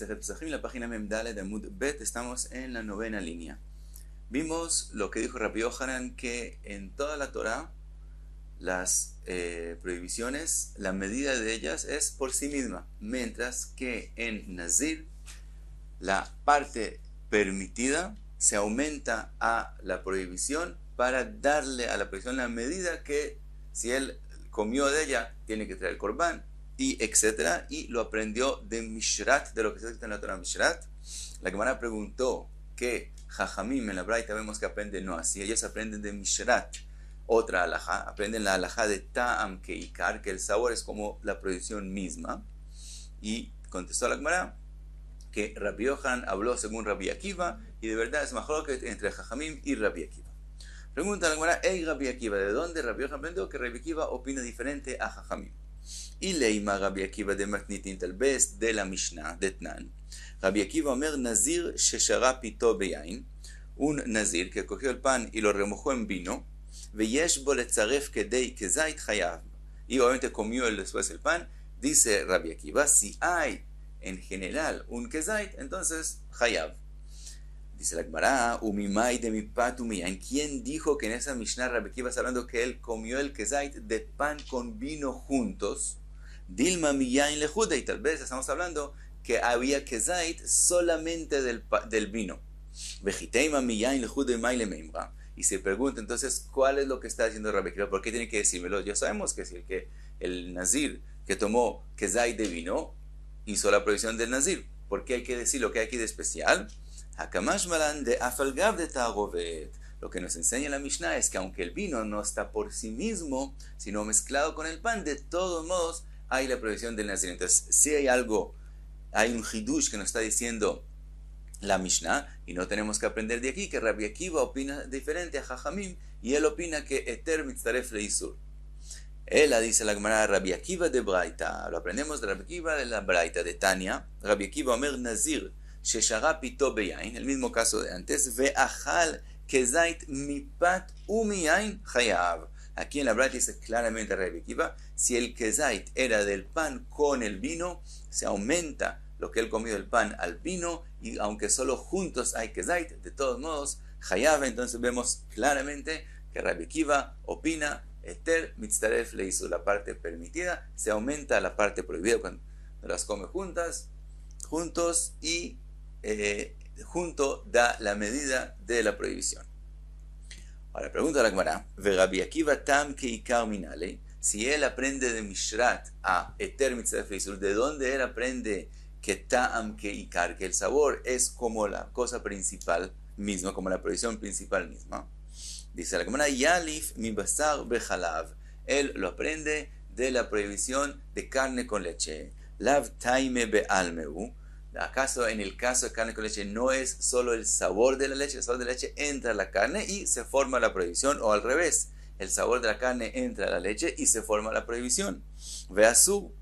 Masejet Pesachim, la página Memdale de Amud Bet, estamos en la 9ª línea. Vimos lo que dijo Rabbi Yohanan, que en toda la Torah, las prohibiciones, la medida de ellas es por sí misma, mientras que en Nazir, la parte permitida se aumenta a la prohibición para darle a la prohibición la medida que si él comió de ella, tiene que traer el corbán, y etcétera, y lo aprendió de Mishrat, de lo que se dice en la Torah Mishrat. La Gemara preguntó que Jajamim en la Braita vemos que aprenden no así, ellos aprenden de Mishrat, otra alajá, aprenden la alajá de Ta'am Keikar, que el sabor es como la prohibición misma, y contestó la Gemara que Rabbi Yohanan habló según Rabbi Akiva, y de verdad es mejor que entre Jajamim y Rabbi Akiva. Pregunta la Gemara, hey Rabbi Akiva, ¿de dónde Rabbi Yohanan aprendió que Rabbi Akiva opina diferente a Jajamim? Y leima Rabbi Akiva de Matnitin, tal vez de la Mishnah, de Tnan. Rabbi Akiva omer Nazir sheshara pito beyain, un Nazir que cogió el pan y lo remojó en vino, veyesh bo letzaref kedei kezait chayav, y obviamente comió después el pan. Dice Rabbi Akiva, si hay en general un kezait, entonces chayav. Dice la Gemara, umimai de mi patumiyan, ¿quién dijo que en esa Mishnah Rabbi Akiva está hablando que él comió el kezait de pan con vino juntos? Dilma miyain lejude, y tal vez estamos hablando que había kezait solamente del vino. Vejiteima miyain lejude maile meimra. Y se pregunta entonces, ¿cuál es lo que está diciendo Rabbi Akiva? ¿Por qué tiene que decírmelo? Ya sabemos que si el nazir que tomó kezait de vino hizo la prohibición del nazir. ¿Por qué hay que decir lo que hay aquí de especial? Hakamash malan de afalgav de ta'arovet. Lo que nos enseña la Mishnah es que aunque el vino no está por sí mismo, sino mezclado con el pan, de todos modos hay la prohibición del nazir. Entonces, si hay un hidush que nos está diciendo la Mishnah, y no tenemos que aprender de aquí que Rabbi Akiva opina diferente a Jajamim, y él opina que eter mitzaref leisur. Él dice la Gemara Rabbi Akiva de Braita, lo aprendemos de Rabbi Akiva de la Braita de Tania. Rabbi Akiva omer nazir sheshara pito beyain, el mismo caso de antes, ve'achal kezait mipat umiyain chayav. Aquí en la Braita dice claramente Rabbi Akiva, si el kezait era del pan con el vino, se aumenta lo que él comió del pan al vino, y aunque solo juntos hay kezait, de todos modos, chayav. Entonces vemos claramente que Rabbi Akiva opina eter mitzaref le hizo la parte permitida, se aumenta la parte prohibida cuando las come juntos, y junto da la medida de la prohibición. Ahora pregunta la Gemara, Rabbi Akiva tam keikar minale, si él aprende de Mishrat a eter mitzaref le hizo, ¿de dónde él aprende que ta'am keikar, que el sabor es como la cosa principal misma, como la prohibición principal misma? Dice la Gemara, Yalif mi basar bechalav. Él lo aprende de la prohibición de carne con leche. Lav taime be'almeu. ¿Acaso en el caso de carne con leche no es solo el sabor de la leche? El sabor de la leche entra a la carne y se forma la prohibición, o al revés. El sabor de la carne entra a la leche y se forma la prohibición. Veasú,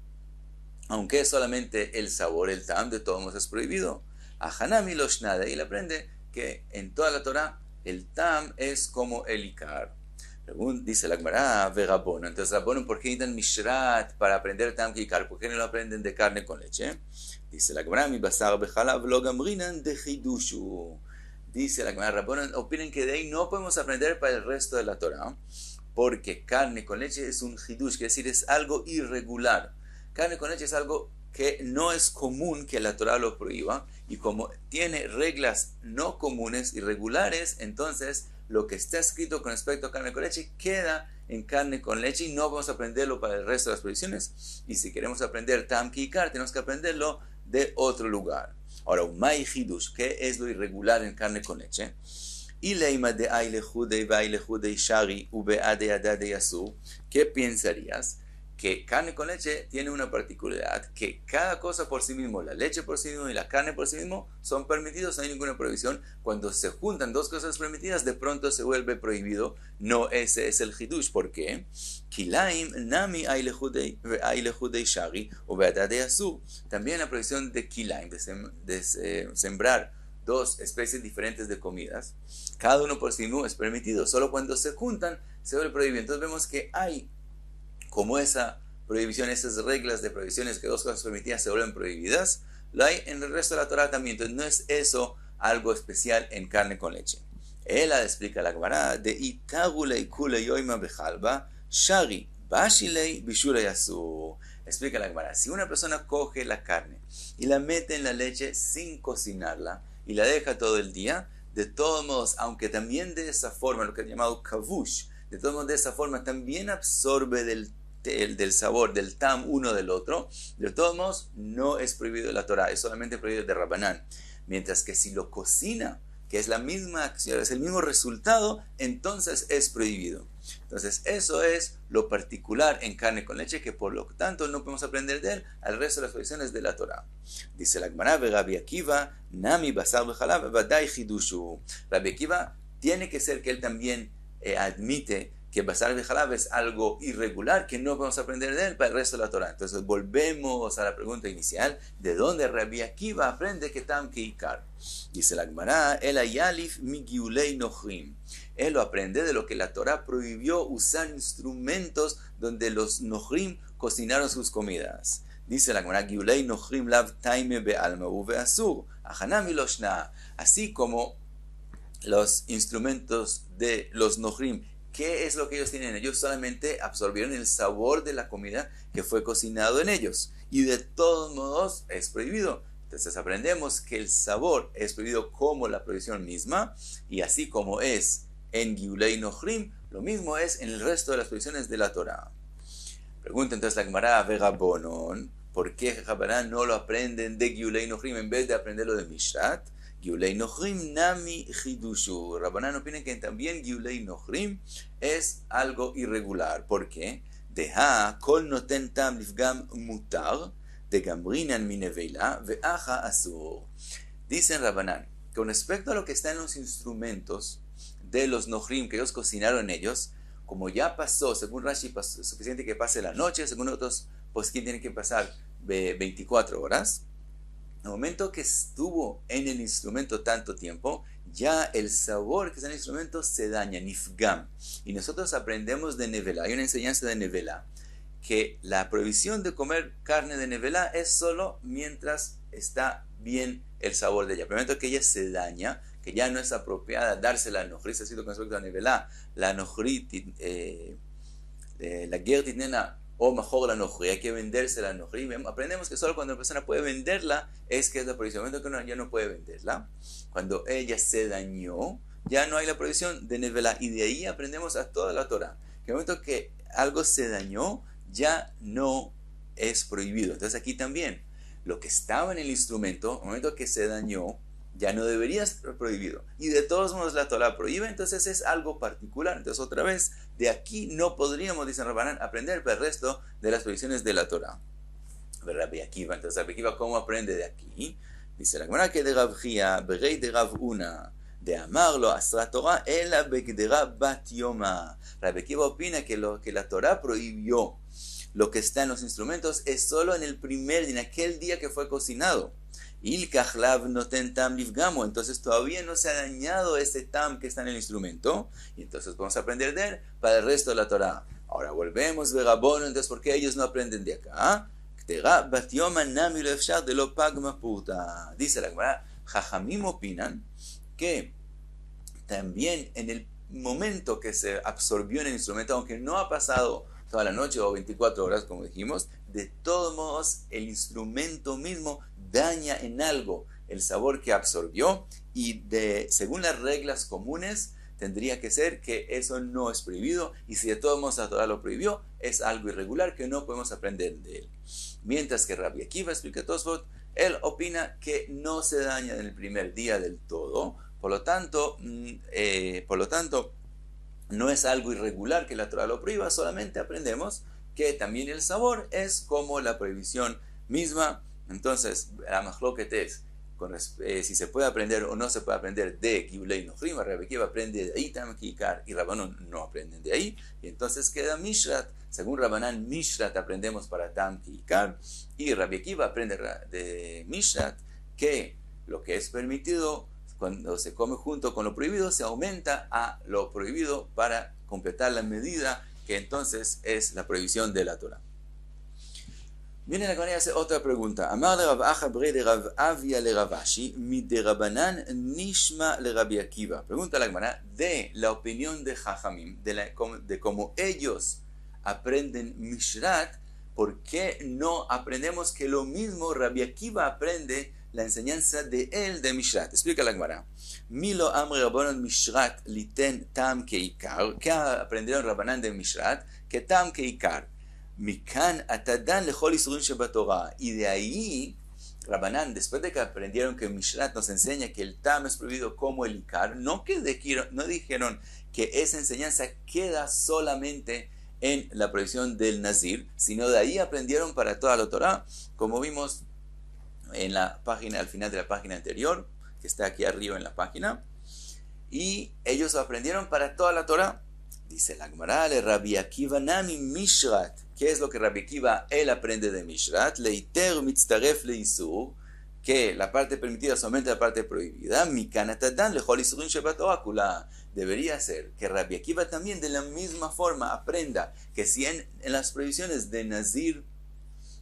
aunque es solamente el sabor, el tam, de todos modos es prohibido. Ahanami loshnada. Y él aprende que en toda la Torah el tam es como el ikar. Dice la Gemara, Rabonon. Entonces, Rabonon, ¿por qué necesitan Mishrat para aprender tam que ikar? ¿Por qué no lo aprenden de carne con leche? Dice la Gemara, mi basar bechalav lo gamrinan de chidushu. Dice la Gemara, Rabonon opinan que de ahí no podemos aprender para el resto de la Torah, porque carne con leche es un chidush, que es decir, es algo irregular. Carne con leche es algo que no es común que la Torah lo prohíba, y como tiene reglas no comunes, irregulares, entonces lo que está escrito con respecto a carne con leche queda en carne con leche, y no vamos a aprenderlo para el resto de las prohibiciones. Y si queremos aprender tam kikar, tenemos que aprenderlo de otro lugar. Ahora, umay hidush, ¿qué es lo irregular en carne con leche? Y leima de ay lejudei vai lejudei shari ube ade adade yasu. ¿Qué pensarías? Que carne con leche tiene una particularidad, que cada cosa por sí mismo, la leche por sí mismo y la carne por sí mismo, son permitidos, no hay ninguna prohibición. Cuando se juntan dos cosas permitidas, de pronto se vuelve prohibido. No, ese es el hidush. ¿Por qué? Kilaim nami ay lejudei shari o beadade asu. También la prohibición de kilaim, de sembrar dos especies diferentes de comidas, cada uno por sí mismo es permitido. Solo cuando se juntan se vuelve prohibido. Entonces vemos que hay como esa prohibición, esas reglas de prohibiciones, que dos cosas permitidas se vuelven prohibidas. lo hay en el resto de la Torah también. Entonces no es eso algo especial en carne con leche. Él explica la Gemara de itagulei kule yoima bejalba shari bashilei bishulei asu. Explica la Gemara, si una persona coge la carne y la mete en la leche sin cocinarla y la deja todo el día, de todos modos, aunque también de esa forma, lo que es llamado kavush, de todos modos de esa forma también absorbe del sabor, del tam uno del otro, de todos modos no es prohibido de la Torah, es solamente prohibido de Rabbanán. Mientras que si lo cocina, que es la misma acción, es el mismo resultado, entonces es prohibido. Entonces eso es lo particular en carne con leche, que por lo tanto no podemos aprender de él al resto de las prohibiciones de la Torah. Dice la Gemara, Rabbi Akiva, Nami basar b'chalav vadai chidushu. Rabbi Akiva tiene que ser que él también admite que basar b'chalav es algo irregular, que no podemos aprender de él para el resto de la Torah. Entonces volvemos a la pregunta inicial, ¿de dónde Rabbi Akiva aprende que tam que ikar? Dice la Gemara, el ayalif mi giulei nochrim. Él lo aprende de lo que la Torah prohibió usar instrumentos donde los nochrim cocinaron sus comidas. Dice la Gemara, giulei nochrim lav taime be'alma u be'asur, achanami loshna. Así como los instrumentos de los nochrim, ¿qué es lo que ellos tienen? Ellos solamente absorbieron el sabor de la comida que fue cocinado en ellos. Y de todos modos es prohibido. Entonces aprendemos que el sabor es prohibido como la prohibición misma. Y así como es en Giulei Nochrim, lo mismo es en el resto de las prohibiciones de la Torah. Pregunta entonces la Gemara, Vegabonon, ¿por qué Rabbanán no lo aprenden de Giulei Nochrim en vez de aprenderlo de Mishrat? Giulei Nochrim nami chidushu. Rabbanán opina que también Giulei Nochrim es algo irregular. ¿Por qué? Deha kol noten tam lifgam mutar de gambrinan mi nevela veaja asur. Dicen Rabbanán, con respecto a lo que está en los instrumentos de los Nochrim que ellos cocinaron ellos, como ya pasó, según Rashi, es suficiente que pase la noche, según otros, pues ¿quién tiene que pasar 24 horas? En el momento que estuvo en el instrumento tanto tiempo, ya el sabor que está en el instrumento se daña, nifgam. Y nosotros aprendemos de nevela, hay una enseñanza de nevela, que la prohibición de comer carne de nevela es solo mientras está bien el sabor de ella. Pero en el momento que ella se daña, que ya no es apropiada dársela al nochri, se ha sido con respecto a nevela, la nochri, la gertit nena, o mejor la nochri, hay que vendérsela al nochri. Aprendemos que solo cuando la persona puede venderla es que es la prohibición. En el momento que ya no puede venderla, cuando ella se dañó, ya no hay la prohibición de nevela. Y de ahí aprendemos a toda la Torah, que en el momento que algo se dañó, ya no es prohibido. Entonces aquí también, lo que estaba en el instrumento, en el momento que se dañó, ya no debería ser prohibido. Y de todos modos la Torah prohíbe, entonces es algo particular. Entonces otra vez, de aquí no podríamos, dicen Rabbanán, aprender para el resto de las prohibiciones de la Torah. Rabbi Akiva, entonces Rabbi Akiva, ¿cómo aprende de aquí? Dice la Gemara que de Rav Chia, berei de Rav Una, de amarlo, asra Torah, ela begdera bat yoma. Rabbi Akiva opina que lo que la Torah prohibió, lo que está en los instrumentos, es solo en el primer día, en aquel día que fue cocinado. Entonces todavía no se ha dañado ese tam que está en el instrumento, y entonces podemos aprender de él para el resto de la Torah. Ahora volvemos, Vegabono, entonces ¿por qué ellos no aprenden de acá? Dice la Gemara, Jajamim opinan que también en el momento que se absorbió en el instrumento, aunque no ha pasado toda la noche o 24 horas, como dijimos, de todos modos el instrumento mismo daña en algo el sabor que absorbió, y según las reglas comunes tendría que ser que eso no es prohibido, y si de todos modos la Torah lo prohibió, es algo irregular que no podemos aprender de él. Mientras que Rabbi Akiva, explica Tosfot, él opina que no se daña en el primer día del todo, por lo tanto no es algo irregular que la Torah lo prohíba, solamente aprendemos que también el sabor es como la prohibición misma. Entonces, la machloket es si se puede aprender o no se puede aprender de Giulei Nochrim. Rabbi Akiva aprende de ahí Tam Kikar y Rabbanán no aprenden de ahí, y entonces queda Mishrat. Según Rabbanán, Mishrat aprendemos para Tam Kikar, y Rabbi Akiva aprende de Mishrat que lo que es permitido cuando se come junto con lo prohibido se aumenta a lo prohibido para completar la medida que entonces es la prohibición de la Torah. Viene la Gemara y hace otra pregunta. Amar le Rav Acha bre de Rav Avia le Rav Ashi, mi de Rabanan nishma le Rabbi Akiva. Pregunta la Gemara de la opinión de Jajamim, de cómo ellos aprenden Mishrat, ¿por qué no aprendemos que lo mismo Rabbi Akiva aprende la enseñanza de él de Mishrat? Explica la Gemara. Milo amre Rabbanan Mishrat liten tam keikar. ¿Qué aprendieron Rabbanan de Mishrat? Que tam keikar. Mikan atadan lechol isurim shebatorah. Y de ahí, Rabbanan, después de que aprendieron que Mishrat nos enseña que el tam es prohibido como el ikar, no dijeron que esa enseñanza queda solamente en la prohibición del nazir, sino de ahí aprendieron para toda la Torah, como vimos en la página, al final de la página anterior, que está aquí arriba en la página, y ellos aprendieron para toda la Torah. Dice la Gemara, le Rabbi Akiva nami Mishrat. ¿Qué es lo que Rabbi Akiva él aprende de Mishrat? Leiter mitztaref leisur, que la parte permitida solamente la parte prohibida. Mikan atadan lechol isurim shebatorah kula. Debería ser que Rabbi Akiva también de la misma forma aprenda que si en las prohibiciones de Nazir,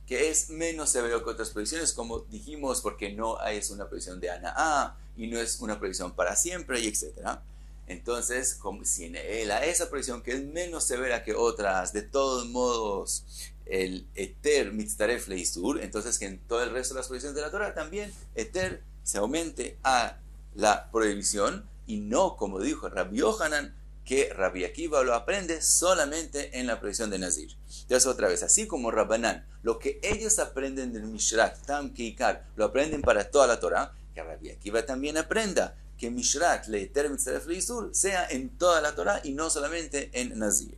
que es menos severo que otras prohibiciones, como dijimos, porque no es una prohibición de Ana'a y no es una prohibición para siempre, y etc. Entonces, como si en esa prohibición que es menos severa que otras, de todos modos, el Eter mitztaref leisur, entonces que en todo el resto de las prohibiciones de la Torah también Eter se aumente a la prohibición, y no, como dijo Rabbi Yohanan, que Rabbi Akiva lo aprende solamente en la prohibición de Nazir. Entonces, otra vez, así como Rabbanan, lo que ellos aprenden del Mishrat, Tam Keikar, lo aprenden para toda la Torah, que Rabbi Akiva también aprenda que Mishrat, Leiter Mitzaref Leisur, sea en toda la Torah y no solamente en Nazir.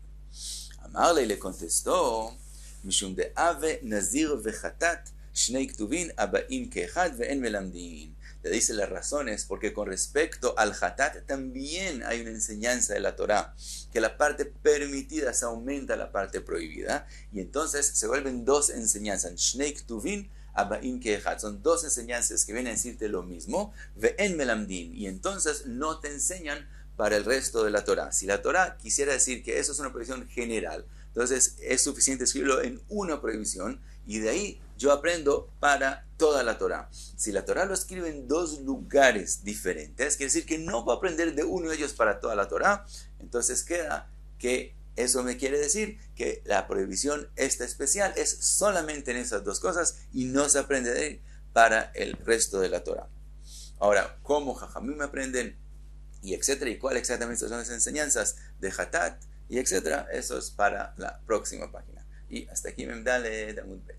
Amarle le contestó, Mishum de Ave, Nazir vechatat, Shnei Ktuvin, Abaim Kehad, Ve'en Melamdin. Le dice las razones, porque con respecto al Hatat también hay una enseñanza de la Torah, que la parte permitida se aumenta a la parte prohibida, y entonces se vuelven dos enseñanzas, Shnei Ktuvin, Abaim Kehad, son dos enseñanzas que vienen a decirte lo mismo, Ve'en Melamdin, y entonces no te enseñan para el resto de la Torah. Si la Torah quisiera decir que eso es una prohibición general, entonces es suficiente escribirlo en una prohibición, y de ahí yo aprendo para toda la Torah. Si la Torah lo escribe en dos lugares diferentes, quiere decir que no puedo aprender de uno de ellos para toda la Torah, entonces queda que eso me quiere decir que la prohibición esta especial es solamente en esas dos cosas y no se aprende de ahí para el resto de la Torah. Ahora, ¿cómo Jajamim aprenden? Y etcétera, y cuáles exactamente son las enseñanzas de Hatat, y etcétera, eso es para la próxima página. Y hasta aquí Memdale Damud Bet.